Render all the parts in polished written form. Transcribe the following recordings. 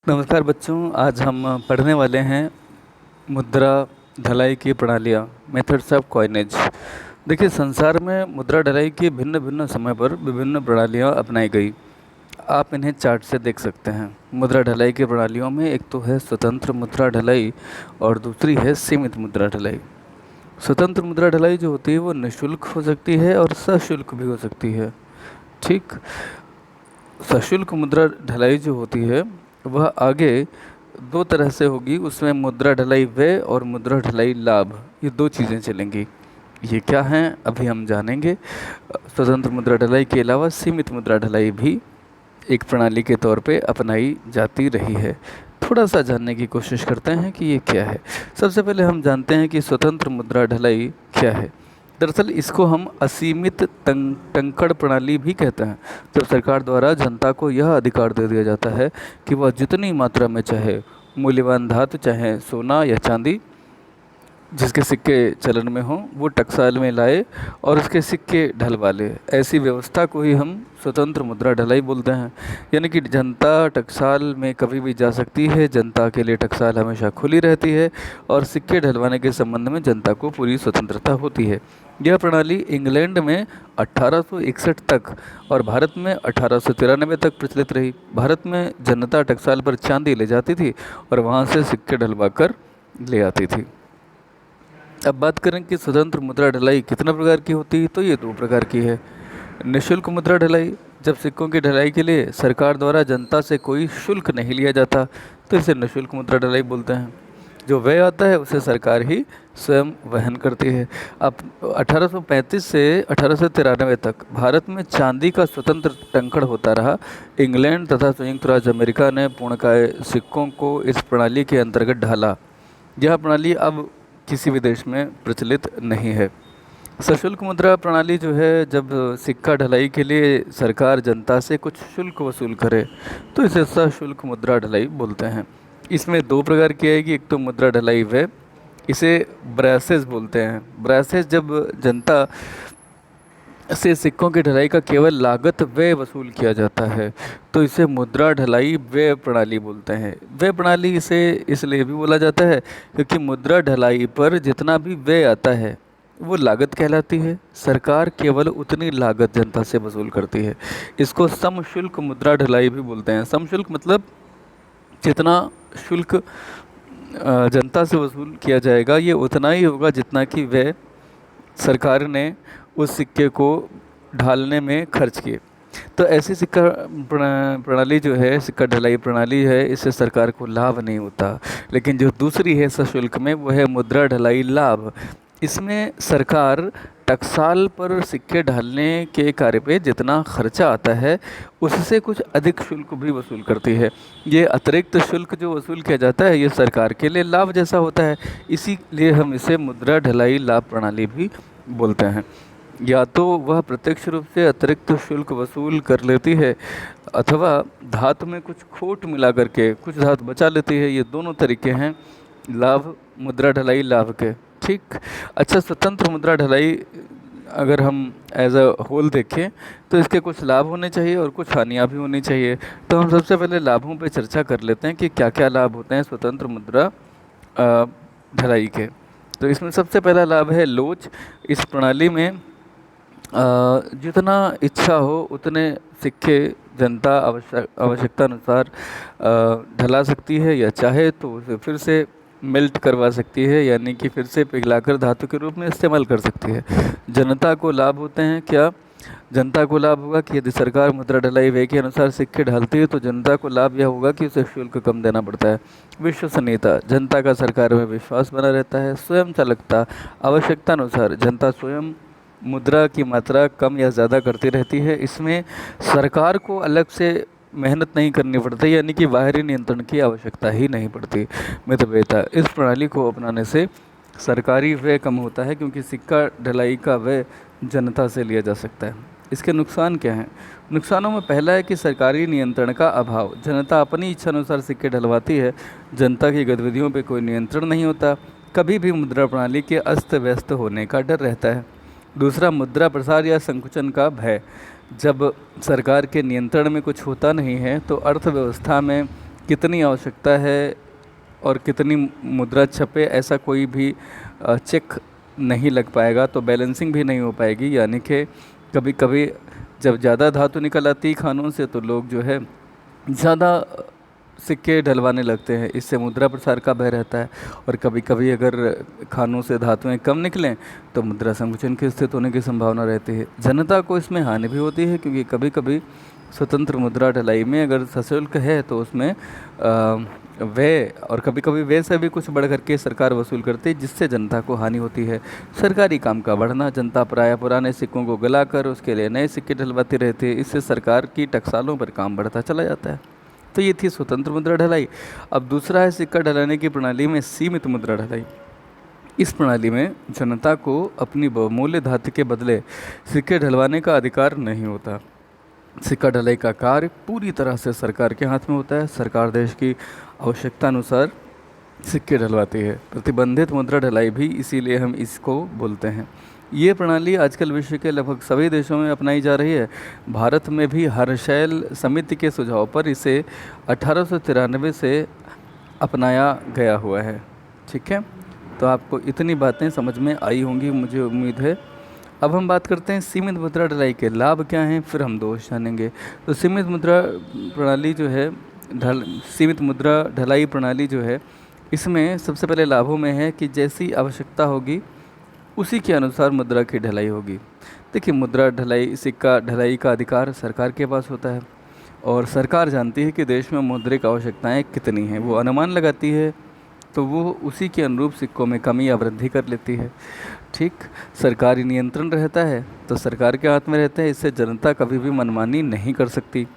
नमस्कार बच्चों, आज हम पढ़ने वाले हैं मुद्रा ढलाई की प्रणालियाँ, मेथड्स ऑफ कॉइनेज। देखिए, संसार में मुद्रा ढलाई की भिन्न भिन्न समय पर विभिन्न प्रणालियाँ अपनाई गई। आप इन्हें चार्ट से देख सकते हैं। मुद्रा ढलाई की प्रणालियों में एक तो है स्वतंत्र मुद्रा ढलाई और दूसरी है सीमित मुद्रा ढलाई। स्वतंत्र मुद्रा ढलाई जो होती है वो निःशुल्क हो सकती है और सशुल्क भी हो सकती है। ठीक, सशुल्क मुद्रा ढलाई जो होती है वह आगे दो तरह से होगी। उसमें मुद्रा ढलाई व्यय और मुद्रा ढलाई लाभ, ये दो चीज़ें चलेंगी। ये क्या हैं अभी हम जानेंगे। स्वतंत्र मुद्रा ढलाई के अलावा सीमित मुद्रा ढलाई भी एक प्रणाली के तौर पे अपनाई जाती रही है। थोड़ा सा जानने की कोशिश करते हैं कि ये क्या है। सबसे पहले हम जानते हैं कि स्वतंत्र मुद्रा ढलाई क्या है। दरअसल इसको हम असीमित टंकण प्रणाली भी कहते हैं, जब सरकार द्वारा जनता को यह अधिकार दे दिया जाता है कि वह जितनी मात्रा में चाहे मूल्यवान धातु, चाहे सोना या चांदी, जिसके सिक्के चलन में हों, वो टकसाल में लाए और उसके सिक्के ढलवा ले। ऐसी व्यवस्था को ही हम स्वतंत्र मुद्रा ढलाई बोलते हैं। यानी कि जनता टकसाल में कभी भी जा सकती है, जनता के लिए टकसाल हमेशा खुली रहती है और सिक्के ढलवाने के संबंध में जनता को पूरी स्वतंत्रता होती है। यह प्रणाली इंग्लैंड में 1861 तक और भारत में 1893 तक प्रचलित रही। भारत में जनता टकसाल पर चांदी ले जाती थी और वहाँ से सिक्के ढलवा कर ले आती थी। अब बात करें कि स्वतंत्र मुद्रा ढलाई कितना प्रकार की होती है, तो ये दो प्रकार की है। निःशुल्क मुद्रा ढलाई, जब सिक्कों की ढलाई के लिए सरकार द्वारा जनता से कोई शुल्क नहीं लिया जाता तो इसे निःशुल्क मुद्रा ढलाई बोलते हैं। जो व्यय आता है उसे सरकार ही स्वयं वहन करती है। अब 1835 से 1893 तक भारत में चांदी का स्वतंत्र टंकण होता रहा। इंग्लैंड तथा संयुक्त राज्य अमेरिका ने पूर्णकाय सिक्कों को इस प्रणाली के अंतर्गत ढाला। यह प्रणाली अब किसी भी देश में प्रचलित नहीं है। सशुल्क मुद्रा प्रणाली जो है, जब सिक्का ढलाई के लिए सरकार जनता से कुछ शुल्क वसूल करे तो इसे सशुल्क मुद्रा ढलाई बोलते हैं। इसमें दो प्रकार की आएगी। एक तो मुद्रा ढलाई व्यय, इसे ब्रैसेस बोलते हैं। ब्रैसेस, जब जनता से सिक्कों की ढलाई का केवल लागत व्यय वसूल किया जाता है तो इसे मुद्रा ढलाई व्यय प्रणाली बोलते हैं। व्यय प्रणाली इसे इसलिए भी बोला जाता है क्योंकि मुद्रा ढलाई पर जितना भी व्यय आता है वो लागत कहलाती है। सरकार केवल उतनी लागत जनता से वसूल करती है। इसको समशुल्क मुद्रा ढलाई भी बोलते हैं। समशुल्क मतलब जितना शुल्क जनता से वसूल किया जाएगा ये उतना ही होगा जितना कि व्यय सरकार ने उस सिक्के को ढालने में खर्च किए। तो ऐसी सिक्का प्रणाली जो है, सिक्का ढलाई प्रणाली है, इससे सरकार को लाभ नहीं होता। लेकिन जो दूसरी है सशुल्क में, वो है मुद्रा ढलाई लाभ। इसमें सरकार टकसाल पर सिक्के ढालने के कार्य पे जितना खर्चा आता है उससे कुछ अधिक शुल्क भी वसूल करती है। ये अतिरिक्त शुल्क जो वसूल किया जाता है ये सरकार के लिए लाभ जैसा होता है, इसीलिए हम इसे मुद्रा ढलाई लाभ प्रणाली भी बोलते हैं। या तो वह प्रत्यक्ष रूप से अतिरिक्त शुल्क वसूल कर लेती है अथवा धातु में कुछ खोट मिला करके कुछ धातु बचा लेती है। ये दोनों तरीके हैं लाभ मुद्रा ढलाई लाभ के। ठीक, अच्छा, स्वतंत्र मुद्रा ढलाई अगर हम एज अ होल देखें तो इसके कुछ लाभ होने चाहिए और कुछ हानियाँ भी होनी चाहिए। तो हम सबसे पहले लाभों पे चर्चा कर लेते हैं कि क्या क्या लाभ होते हैं स्वतंत्र मुद्रा ढलाई के। तो इसमें सबसे पहला लाभ है लोच। इस प्रणाली में जितना इच्छा हो उतने सिक्के जनता आवश्यकता अनुसार ढला सकती है या चाहे तो उसे फिर से मेल्ट करवा सकती है, यानी कि फिर से पिघलाकर धातु के रूप में इस्तेमाल कर सकती है। जनता को लाभ होते हैं क्या? जनता को लाभ होगा कि यदि सरकार मुद्रा ढलाई व्यय के अनुसार सिक्के ढालती है तो जनता को लाभ यह होगा कि उसे शुल्क कम देना पड़ता है। विश्वसनीयता, जनता का सरकार में विश्वास बना रहता है। स्वयं चालकता, आवश्यकता अनुसार जनता स्वयं मुद्रा की मात्रा कम या ज़्यादा करती रहती है। इसमें सरकार को अलग से मेहनत नहीं करनी पड़ती, यानी कि बाहरी नियंत्रण की आवश्यकता ही नहीं पड़ती। मितव्ययता, इस प्रणाली को अपनाने से सरकारी व्यय कम होता है क्योंकि सिक्का ढलाई का व्यय जनता से लिया जा सकता है। इसके नुकसान क्या हैं? नुकसानों में पहला है कि सरकारी नियंत्रण का अभाव। जनता अपनी इच्छा अनुसार सिक्के ढलवाती है, जनता की गतिविधियों पर कोई नियंत्रण नहीं होता। कभी भी मुद्रा प्रणाली के अस्त व्यस्त होने का डर रहता है। दूसरा, मुद्रा प्रसार या संकुचन का भय। जब सरकार के नियंत्रण में कुछ होता नहीं है तो अर्थव्यवस्था में कितनी आवश्यकता है और कितनी मुद्रा छपे, ऐसा कोई भी चेक नहीं लग पाएगा, तो बैलेंसिंग भी नहीं हो पाएगी। यानी कि कभी कभी जब ज़्यादा धातु निकल आती है खानों से, तो लोग जो है ज़्यादा सिक्के ढलवाने लगते हैं, इससे मुद्रा प्रसार का भय रहता है। और कभी कभी अगर खानों से धातुएं कम निकलें तो मुद्रा संकुचन की स्थिति होने की संभावना रहती है। जनता को इसमें हानि भी होती है, क्योंकि कभी कभी स्वतंत्र मुद्रा ढलाई में अगर सशुल्क है तो उसमें व्यय, और कभी कभी व्यय से भी कुछ बढ़ करके सरकार वसूल करती है, जिससे जनता को हानि होती है। सरकारी काम का बढ़ना, जनता प्रायः पुराने सिक्कों को गलाकर उसके लिए नए सिक्के ढलवाती रहती है, इससे सरकार की टकसालों पर काम बढ़ता चला जाता है। तो ये थी स्वतंत्र मुद्रा ढलाई। अब दूसरा है सिक्का ढलाने की प्रणाली में सीमित मुद्रा ढलाई। इस प्रणाली में जनता को अपनी बहुमूल्य धातु के बदले सिक्के ढलवाने का अधिकार नहीं होता। सिक्का ढलाई का कार्य पूरी तरह से सरकार के हाथ में होता है। सरकार देश की आवश्यकता अनुसार सिक्के ढलवाती है। प्रतिबंधित मुद्रा ढलाई भी इसीलिए हम इसको बोलते हैं। ये प्रणाली आजकल विश्व के लगभग सभी देशों में अपनाई जा रही है। भारत में भी हर्शैल समिति के सुझाव पर इसे 1893 से अपनाया गया हुआ है। ठीक है, तो आपको इतनी बातें समझ में आई होंगी, मुझे उम्मीद है। अब हम बात करते हैं सीमित मुद्रा ढलाई के लाभ क्या हैं, फिर हम दोष जानेंगे। तो सीमित मुद्रा प्रणाली जो है, सीमित मुद्रा ढलाई प्रणाली जो है, इसमें सबसे पहले लाभों में है कि जैसी आवश्यकता होगी उसी के अनुसार मुद्रा की ढलाई होगी। देखिए, मुद्रा ढलाई, सिक्का ढलाई का अधिकार सरकार के पास होता है, और सरकार जानती है कि देश में मौद्रिक आवश्यकताएं कितनी हैं। वो अनुमान लगाती है, तो वो उसी के अनुरूप सिक्कों में कमी या वृद्धि कर लेती है। ठीक, सरकारी नियंत्रण रहता है, तो सरकार के हाथ में रहता है, इससे जनता कभी भी मनमानी नहीं कर सकती।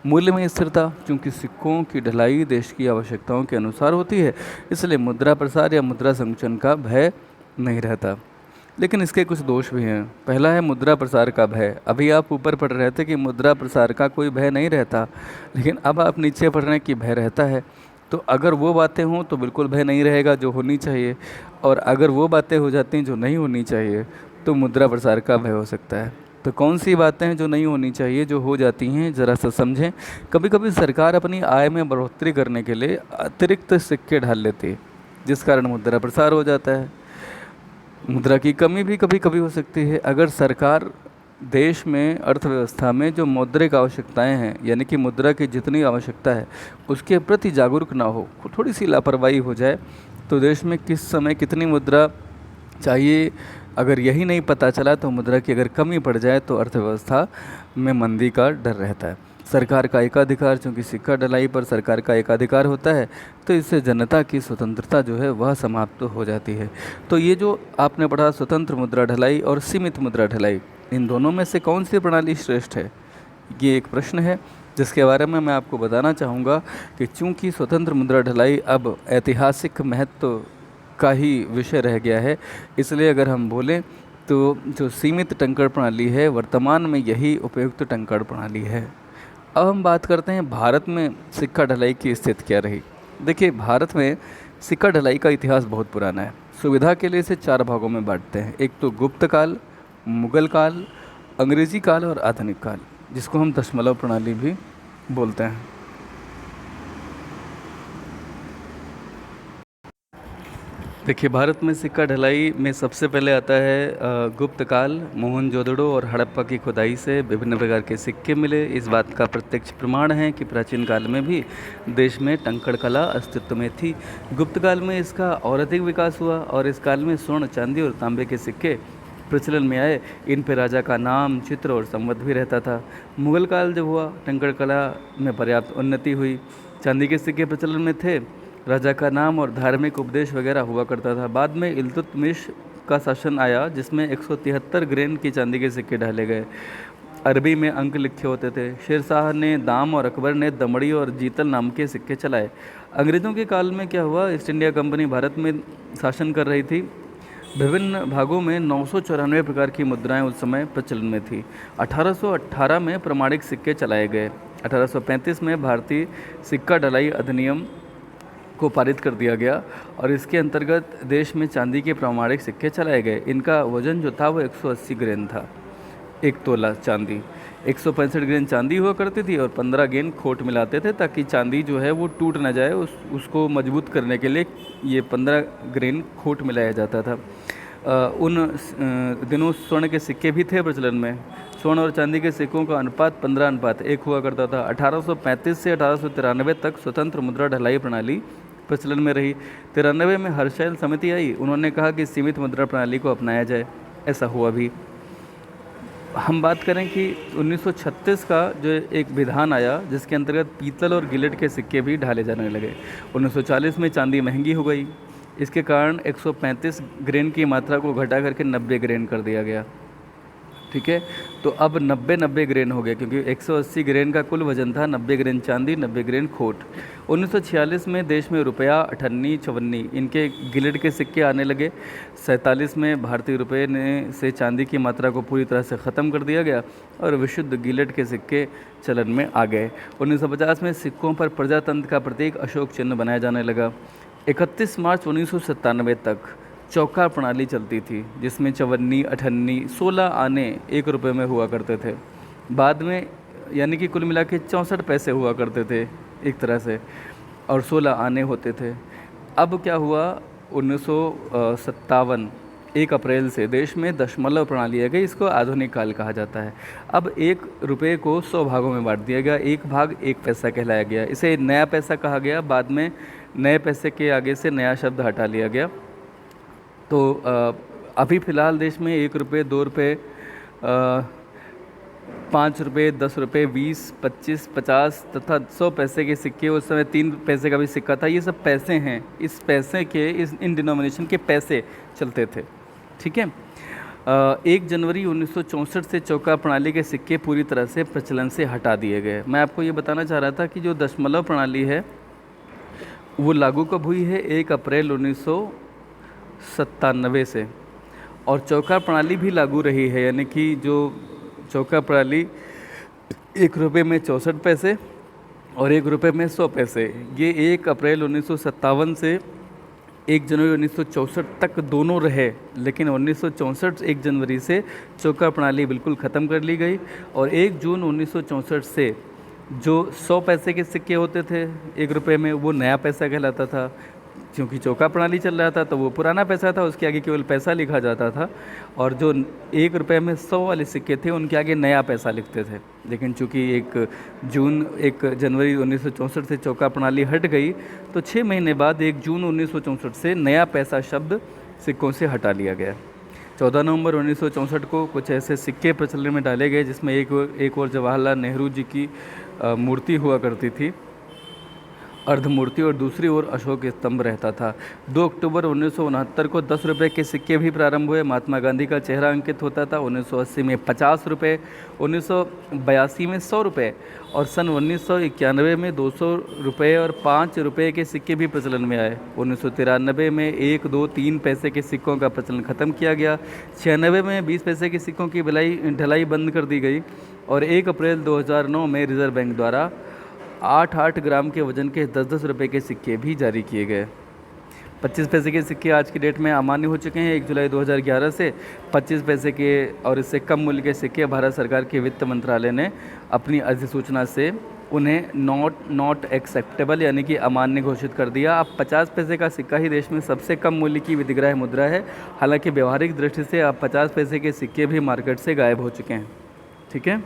मूल्य में स्थिरता, क्योंकि सिक्कों की ढलाई देश की आवश्यकताओं के अनुसार होती है, इसलिए मुद्रा प्रसार या मुद्रा संकुचन का भय नहीं रहता। लेकिन इसके कुछ दोष भी हैं। पहला है मुद्रा प्रसार का भय। अभी आप ऊपर पढ़ रहे थे कि मुद्रा प्रसार का कोई भय नहीं रहता, लेकिन अब आप नीचे पढ़ रहे हैं कि भय रहता है। तो अगर वो बातें हों तो बिल्कुल भय नहीं रहेगा जो होनी चाहिए, और अगर वो बातें हो जाती हैं जो नहीं होनी चाहिए तो मुद्रा प्रसार का भय हो सकता है। तो कौन सी बातें हैं जो नहीं होनी चाहिए, जो हो जाती हैं, ज़रा सा समझें। कभी कभी सरकार अपनी आय में बढ़ोतरी करने के लिए अतिरिक्त सिक्के ढाल लेती है, जिस कारण मुद्रा प्रसार हो जाता है। मुद्रा की कमी भी कभी कभी हो सकती है। अगर सरकार देश में अर्थव्यवस्था में जो मौद्रिक आवश्यकताएं हैं, यानी कि मुद्रा की जितनी आवश्यकता है उसके प्रति जागरूक ना हो, थोड़ी सी लापरवाही हो जाए, तो देश में किस समय कितनी मुद्रा चाहिए, अगर यही नहीं पता चला, तो मुद्रा की अगर कमी पड़ जाए तो अर्थव्यवस्था में मंदी का डर रहता है। सरकार का एकाधिकार, चूँकि सिक्का ढलाई पर सरकार का एकाधिकार होता है, तो इससे जनता की स्वतंत्रता जो है वह समाप्त हो जाती है। तो ये जो आपने पढ़ा स्वतंत्र मुद्रा ढलाई और सीमित मुद्रा ढलाई, इन दोनों में से कौन सी प्रणाली श्रेष्ठ है, ये एक प्रश्न है जिसके बारे में मैं आपको बताना चाहूँगा कि चूँकि स्वतंत्र मुद्रा ढलाई अब ऐतिहासिक महत्व का ही विषय रह गया है, इसलिए अगर हम बोलें तो जो सीमित टंकण प्रणाली है वर्तमान में यही उपयुक्त टंकण प्रणाली है। अब हम बात करते हैं भारत में सिक्का ढलाई की स्थिति क्या रही। देखिए, भारत में सिक्का ढलाई का इतिहास बहुत पुराना है। सुविधा के लिए इसे 4 भागों में बांटते हैं। एक तो गुप्त काल, मुगल काल, अंग्रेजी काल और आधुनिक काल, जिसको हम दशमलव प्रणाली भी बोलते हैं। देखिए, भारत में सिक्का ढलाई में सबसे पहले आता है गुप्त काल। मोहनजोदड़ो और हड़प्पा की खुदाई से विभिन्न प्रकार के सिक्के मिले। इस बात का प्रत्यक्ष प्रमाण है कि प्राचीन काल में भी देश में टंकण कला अस्तित्व में थी। गुप्त काल में इसका और अधिक विकास हुआ, और इस काल में स्वर्ण, चांदी और तांबे के सिक्के प्रचलन में आए। इन पर राजा का नाम, चित्र और संवत भी रहता था। मुगल काल जब हुआ, टंकण कला में पर्याप्त उन्नति हुई। चांदी के सिक्के प्रचलन में थे, राजा का नाम और धार्मिक उपदेश वगैरह हुआ करता था। बाद में इल्तुतमिश का शासन आया, जिसमें 173 ग्रेन की चांदी के सिक्के ढाले गए। अरबी में अंक लिखे होते थे। शेरशाह ने दाम और अकबर ने दमड़ी और जीतल नाम के सिक्के चलाए। अंग्रेज़ों के काल में क्या हुआ, ईस्ट इंडिया कंपनी भारत में शासन कर रही थी। विभिन्न भागों में 994 प्रकार की मुद्राएं उस समय प्रचलन में थी। 1818 में प्रमाणिक सिक्के चलाए गए। 1835 में भारतीय सिक्का ढलाई अधिनियम को पारित कर दिया गया, और इसके अंतर्गत देश में चांदी के प्रामाणिक सिक्के चलाए गए। इनका वजन जो था वो 180 ग्रेन था, 1 तोला चांदी। 165 ग्रेन चांदी हुआ करती थी और 15 ग्रेन खोट मिलाते थे ताकि चांदी जो है वो टूट ना जाए, उसको मजबूत करने के लिए ये 15 ग्रेन खोट मिलाया जाता था। उन दिनों स्वर्ण के सिक्के भी थे प्रचलन में। स्वर्ण और चांदी के सिक्कों का अनुपात 15:1 हुआ करता था। 1835 से 1893 तक स्वतंत्र मुद्रा ढलाई प्रणाली प्रचलन में रही। 93 में हर्षैल समिति आई, उन्होंने कहा कि सीमित मुद्रा प्रणाली को अपनाया जाए, ऐसा हुआ भी। हम बात करें कि 1936 का जो एक विधान आया जिसके अंतर्गत पीतल और गिलेट के सिक्के भी ढाले जाने लगे। 1940 में चांदी महंगी हो गई, इसके कारण 135 ग्रेन की मात्रा को घटा करके 90 ग्रेन कर दिया गया। ठीक है, तो अब 90 ग्रेन हो गया क्योंकि 180 ग्रेन का कुल वजन था। 90 ग्रेन चांदी, 90 ग्रेन खोट। 1946 में देश में रुपया, अठन्नी, चवन्नी इनके गिलेट के सिक्के आने लगे। 47 में भारतीय रुपये ने से चांदी की मात्रा को पूरी तरह से ख़त्म कर दिया गया और विशुद्ध गिलेट के सिक्के चलन में आ गए। 1950 में सिक्कों पर प्रजातंत्र का प्रतीक अशोक चिन्ह बनाया जाने लगा। 31 मार्च 1997 तक चौका प्रणाली चलती थी जिसमें चवन्नी, अठन्नी, 16 आने 1 रुपये में हुआ करते थे। बाद में यानी कि कुल मिला के 64 पैसे हुआ करते थे एक तरह से, और 16 आने होते थे। अब क्या हुआ, 1957 1 अप्रैल से देश में दशमलव प्रणाली आ गई। इसको आधुनिक काल कहा जाता है। अब 1 रुपये को 100 भागों में बांट दिया गया। 1 भाग 1 पैसा कहलाया गया। इसे नया पैसा कहा गया। बाद में नए पैसे के आगे से नया शब्द हटा लिया गया। तो अभी फ़िलहाल देश में 1 रुपये, 2 रुपये, 5 रुपये, 10 रुपये, 20, 25, 50 तथा 100 पैसे के सिक्के, उस समय 3 पैसे का भी सिक्का था, ये सब पैसे हैं। इस पैसे के इन डिनोमिनेशन के पैसे चलते थे। ठीक है, 1 जनवरी 1964 से चौका प्रणाली के सिक्के पूरी तरह से प्रचलन से हटा दिए गए। मैं आपको ये बताना चाह रहा था कि जो दशमलव प्रणाली है वो लागू कब हुई है, 1 अप्रैल 1997 से, और चौका प्रणाली भी लागू रही है। यानी कि जो चौका प्रणाली 1 रुपये में 64 पैसे और 1 रुपये में 100 पैसे, ये 1 अप्रैल 1957 से 1 जनवरी 1964 तक दोनों रहे। लेकिन 1964 1 जनवरी से चौका प्रणाली बिल्कुल ख़त्म कर ली गई और 1 जून 1964 से जो 100 पैसे के सिक्के होते थे 1 रुपये में, वो नया पैसा कहलाता था। क्योंकि चौका प्रणाली चल रहा था तो वो पुराना पैसा था, उसके आगे केवल पैसा लिखा जाता था। और जो 1 रुपये में 100 वाले सिक्के थे उनके आगे नया पैसा लिखते थे। लेकिन चूँकि 1 जनवरी 1964 से चौका प्रणाली हट गई तो 6 महीने बाद 1 जून 1964 से नया पैसा शब्द सिक्कों से हटा लिया गया। 14 नवंबर 1964 को कुछ ऐसे सिक्के प्रचलन में डाले गए जिसमें एक और जवाहरलाल नेहरू जी की मूर्ति हुआ करती थी, अर्धमूर्ति, और दूसरी ओर अशोक स्तंभ रहता था। 2 अक्टूबर 1969 को 10 रुपये के सिक्के भी प्रारंभ हुए। महात्मा गांधी का चेहरा अंकित होता था। 1980 में 50 रुपये, 1982 में 100 रुपये और सन 1991 में 200 रुपये और 5 रुपये के सिक्के भी प्रचलन में आए। 1993 में 1, 2, 3 पैसे के सिक्कों का प्रचलन ख़त्म किया गया। 96 में 20 पैसे के सिक्कों की ढलाई बंद कर दी गई और 1 अप्रैल 2009 में रिजर्व बैंक द्वारा 8 ग्राम के वजन के 10 रुपये के सिक्के भी जारी किए गए। 25 पैसे के सिक्के आज की डेट में अमान्य हो चुके हैं। 1 जुलाई 2011 से 25 पैसे के और इससे कम मूल्य के सिक्के भारत सरकार के वित्त मंत्रालय ने अपनी अधिसूचना से उन्हें नॉट एक्सेप्टेबल यानी कि अमान्य घोषित कर दिया। अब 50 पैसे का सिक्का ही देश में सबसे कम मूल्य की विधिग्राह्य मुद्रा है। हालांकि व्यवहारिक दृष्टि से अब 50 पैसे के सिक्के भी मार्केट से गायब हो चुके हैं। ठीक है,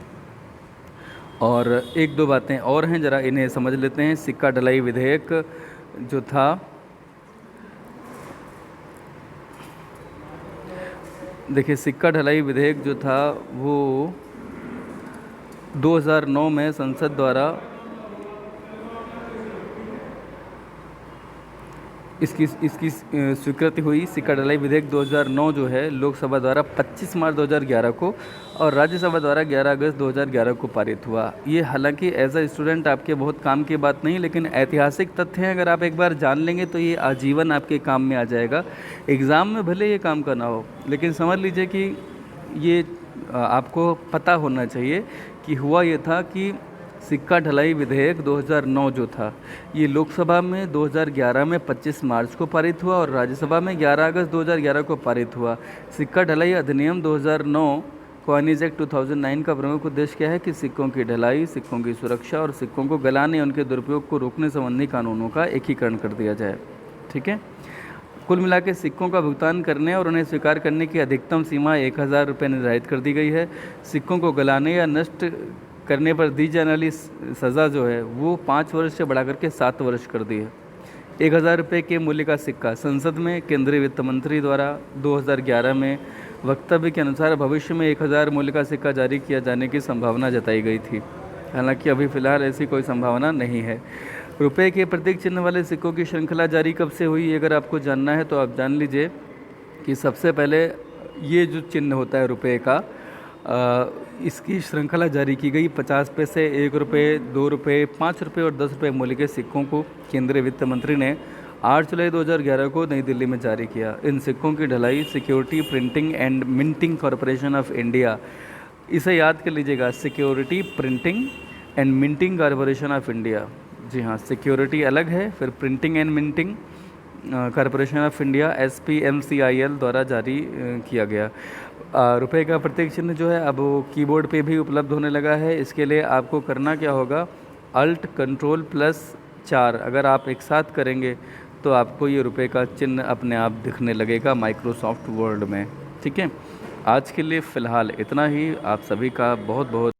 और 1-2 बातें और हैं, ज़रा इन्हें समझ लेते हैं। सिक्का ढलाई विधेयक जो था देखिए, सिक्का ढलाई विधेयक जो था वो 2009 में संसद द्वारा इसकी स्वीकृति हुई। सिक्का ढलाई विधेयक 2009 जो है लोकसभा द्वारा 25 मार्च 2011 को और राज्यसभा द्वारा 11 अगस्त 2011 को पारित हुआ। ये हालांकि एज अ स्टूडेंट आपके बहुत काम की बात नहीं, लेकिन ऐतिहासिक तथ्य हैं। अगर आप एक बार जान लेंगे तो ये आजीवन आपके काम में आ जाएगा। एग्ज़ाम में भले ये काम करना हो, लेकिन समझ लीजिए कि ये आपको पता होना चाहिए कि हुआ ये था कि सिक्का ढलाई विधेयक 2009 जो था ये लोकसभा में 2011 में 25 मार्च को पारित हुआ और राज्यसभा में 11 अगस्त 2011 को पारित हुआ। सिक्का ढलाई अधिनियम 2009 कॉइनेज एक्ट 2009 का प्रमुख उद्देश्य क्या है कि सिक्कों की ढलाई, सिक्कों की सुरक्षा और सिक्कों को गलाने या उनके दुरुपयोग को रोकने संबंधी कानूनों का एकीकरण कर दिया जाए। ठीक है। कुल मिला के सिक्कों का भुगतान करने और उन्हें स्वीकार करने की अधिकतम सीमा 1000 रुपये निर्धारित कर दी गई है। सिक्कों को गलाने या नष्ट करने पर दी जाने वाली सज़ा जो है वो 5 वर्ष से बढ़ा करके 7 वर्ष कर दी है। 1000 रुपये के मूल्य का सिक्का संसद में केंद्रीय वित्त मंत्री द्वारा 2011 में वक्तव्य के अनुसार भविष्य में 1000 मूल्य का सिक्का जारी किया जाने की संभावना जताई गई थी। हालांकि अभी फ़िलहाल ऐसी कोई संभावना नहीं है। रुपए के प्रतीक चिन्ह वाले सिक्कों की श्रृंखला जारी कब से हुई, अगर आपको जानना है तो आप जान लीजिए कि सबसे पहले ये जो चिन्ह होता है रुपए का, इसकी श्रृंखला जारी की गई 50 पैसे, 1 रुपये, 2 रुपये, 5 रुपये और 10 रुपये मूल्य के सिक्कों को केंद्रीय वित्त मंत्री ने 8 जुलाई 2011 को नई दिल्ली में जारी किया। इन सिक्कों की ढलाई security printing and minting corporation of India, इसे याद कर लीजिएगा, security printing and minting corporation of India. जी हाँ, सिक्योरिटी अलग है, फिर printing and minting corporation of India SPMCIL द्वारा जारी किया गया। रुपए का प्रतीक चिन्ह जो है अब वो कीबोर्ड पे भी उपलब्ध होने लगा है। इसके लिए आपको करना क्या होगा, Alt Ctrl +4 अगर आप एक साथ करेंगे तो आपको ये रुपए का चिन्ह अपने आप दिखने लगेगा माइक्रोसॉफ्ट वर्ड में। ठीक है, आज के लिए फ़िलहाल इतना ही। आप सभी का बहुत बहुत